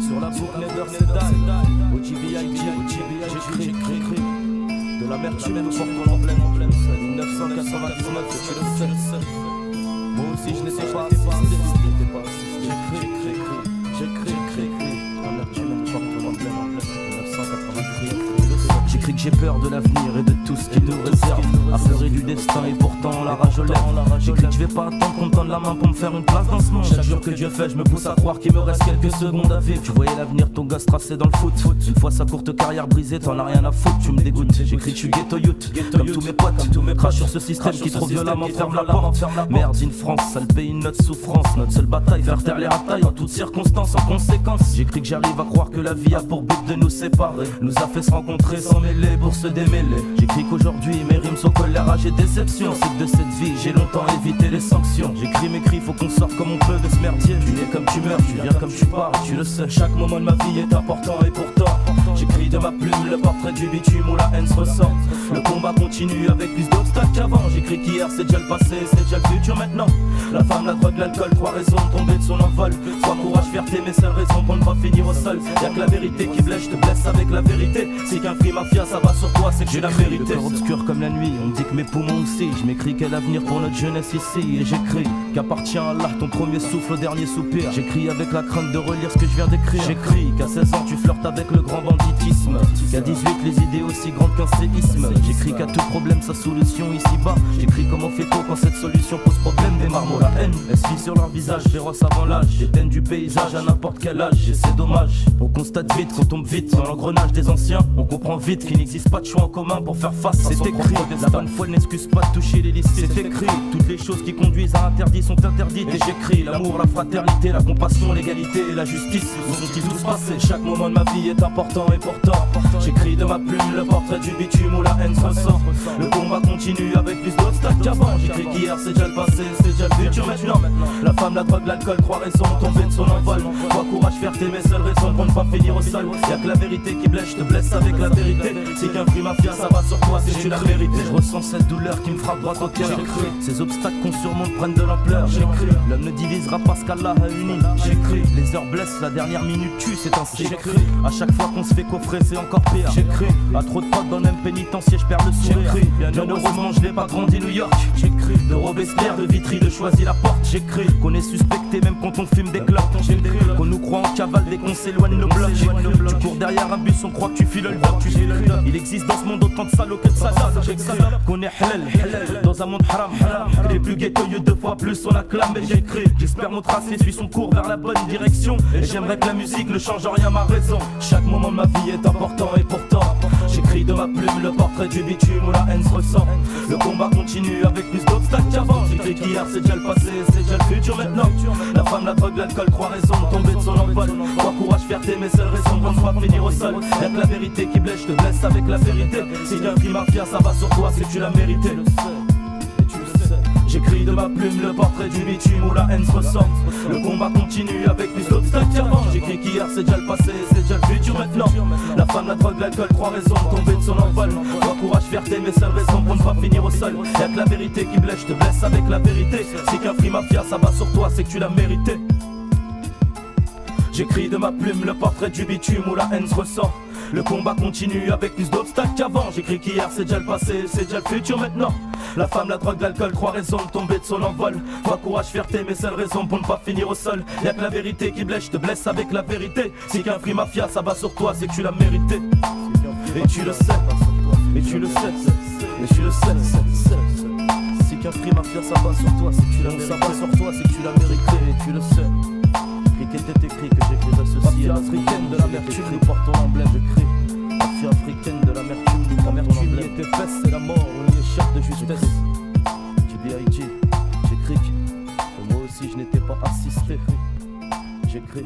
Sur la boucle Nether Sedai, au GBIG, j'écris de l'amertume nous porte ton emblème, 1999, tu le sais. Moi aussi je n'étais pas assisté, j'écris, l'amertume nous porte ton emblème, 1999. J'écris que j'ai peur de l'avenir et de tout ce qui nous réserve. Affairé du destin et pourtant la rage aux lèvres. J'écris que je vais pas attendre qu'on me tende la main pour me faire une place dans ce monde. Chaque jour que Dieu fait, je me pousse à croire qu'il me reste quelques secondes à vivre. Tu voyais l'avenir, ton gosse tracé dans le foot. Une fois sa courte carrière brisée, t'en as rien à foutre, tu me dégoûtes. J'écris que je suis ghetto youth, comme tous mes potes. Crache sur ce système qui trop violemment ferme la porte. Merde, in France, sale pays, notre souffrance. Notre seule bataille, faire taire les ratailles en toutes circonstances, en conséquence. J'écris que j'arrive à croire que la vie a pour but de nous séparer. Nous a fait se rencontrer sans mêler pour se démêler. J'écris qu'aujourd'hui mes rimes sont colère, rage et déception. C'est que de cette vie j'ai longtemps évité les sanctions. J'écris mes cris, faut qu'on sorte comme on peut de ce merdier. Tu nais comme tu meurs, tu viens comme tu pars, tu le sais. Chaque moment de ma vie est important et pourtant j'écris de ma plume le portrait du bitume où la haine se ressent. Le combat continue avec plus d'obstacles qu'avant. J'écris qu'hier c'est déjà le passé, c'est déjà le futur maintenant. La femme, la drogue, l'alcool, trois raisons de tomber de son envol. Foi, courage, fierté, mes seules raisons pour ne pas finir au sol. Y'a que la vérité qui blesse, je te blesse avec la vérité. Si qu'un free mafia ça va sur toi, c'est que j'ai la vérité. Le corps obscur comme la nuit, on me dit que mes poumons aussi. Je m'écris quel avenir pour notre jeunesse ici. Et j'écris qu'appartient à Allah ton premier souffle au dernier soupir. J'écris avec la crainte de relire ce que je viens d'écrire. J'écris qu'à 16 ans tu flirtes avec le grand banditisme. Qu'à 18 les idées aussi grandes qu'un séisme. J'écris qu'à tout problème sa solution ici-bas. J'écris comment fait-on quand cette solution pose problème. Des marmots la haine, essuie sur leur visage, féroce avant l'âge. J'éteigne du paysage à n'importe quel âge. Et c'est dommage, on constate vite qu'on tombe vite dans l'engrenage des anciens. On comprend vite qu'il n'existe pas de choix en commun pour faire face à son propre destin. La bonne foi n'excuse pas de toucher les listes. C'est écrit, toutes les choses qui conduisent à interdit sont interdites. Et j'écris l'amour, la fraternité, la compassion, l'égalité et la justice. Où sont-ils tous passés? Chaque moment de ma vie est important et pourtant j'écris de ma plume le portrait du bitume où la haine se ressent. Le combat continue avec plus d'obstacles qu'avant. J'écris qu'hier c'est déjà le passé, c'est déjà le futur maintenant. La femme, la drogue, l'alcool, trois raisons tomber de son envol. Foi, courage, fierté, mes seules raisons pour ne pas finir au sol. Y'a que la vérité qui blesse, je te blesse avec la vérité. Si qu'un free mafia ça va sur toi, c'est que tu l'as mérité. Je ressens cette douleur qui me frappe droit au cœur. Ces obstacles qu'on surmonte prennent de l'ampleur. J'écris, l'homme ne divisera pas ce qu'Allah a uni. J'écris, les heures blessent, la dernière minute tue, c'est ainsi. J'écris, à chaque fois qu'on se fait coffrer c'est encore pire. J'écris, à trop de potes dans le même pénitencier je perds le sourire. J'écris, bien heureusement je n'ai pas grandi New York. J'écris, de Robespierre, de Vitry, de Choisy la porte. J'écris, qu'on est suspecté même quand on fume des clopes. Qu'on nous croit en cavale dès qu'on s'éloigne nos blocs. Tu cours derrière un bus, on croit que tu files le doc. Il existe dans ce monde autant de salauds que de salades. J'écris, qu'on est halal dans un monde haram. Que les plus ghettoyeux deux fois plus on acclame. Et j'écris, j'espère mon tracé suit son cours vers la bonne direction. Et j'aimerais que la musique ne change en rien ma raison. Chaque moment de ma vie est important et pourtant j'écris de ma plume le portrait du bitume où la haine se ressent. Le combat continue avec plus d'obstacles qu'avant. J'écris qu'hier c'est déjà le passé, c'est déjà le futur maintenant. La femme, la drogue, l'alcool, trois raisons de tomber de son envol. Foi, courage, fierté, mes seules raisons pour ne pas finir au sol. Y'a que la vérité qui blesse, je te blesse avec la vérité. Si y'a un free mafia ça va sur toi, c'est que tu l'as mérité. J'écris de ma plume le portrait du bitume où la haine se ressent. Le combat continue avec plus d'obstacles qu'avant. J'écris qu'hier c'est déjà le passé, c'est déjà le futur maintenant. La femme, la drogue, l'alcool, trois raisons de tomber de son envol. Foi, courage, fierté, mes seules raisons pour ne pas finir au sol. Y'a que la vérité qui blesse, je te blesse avec la vérité. Si qu'un free mafia ça va sur toi, c'est que tu l'as mérité. J'écris de ma plume le portrait du bitume où la haine se ressent. Le combat continue avec plus d'obstacles qu'avant. J'écris qu'hier c'est déjà le passé, c'est déjà le futur maintenant. La femme, la drogue, l'alcool, trois raisons de tomber de son envol. Foi, courage, fierté, mes seules raisons pour ne pas finir au sol. Y'a que la vérité qui blesse, je te blesse avec la vérité. Si qu'un free mafia ça va sur toi, c'est que tu l'as mérité. Et tu le sais, et tu le sais, et tu le sais. Si qu'un free mafia ça va sur toi, c'est que tu l'as mérité. Ça va sur toi, c'est que tu l'as mérité, et tu le sais. Qu'il était écrit que j'écrirais ceci. Mafia africaine de l'amertume, nous portons l'emblème. J'écris, mafia africaine de l'amertume, nous portons l'emblème. Tes fesses, c'est la mort, on y échappe de justesse. GBIG, j'écris que moi aussi je n'étais pas assisté. J'écris.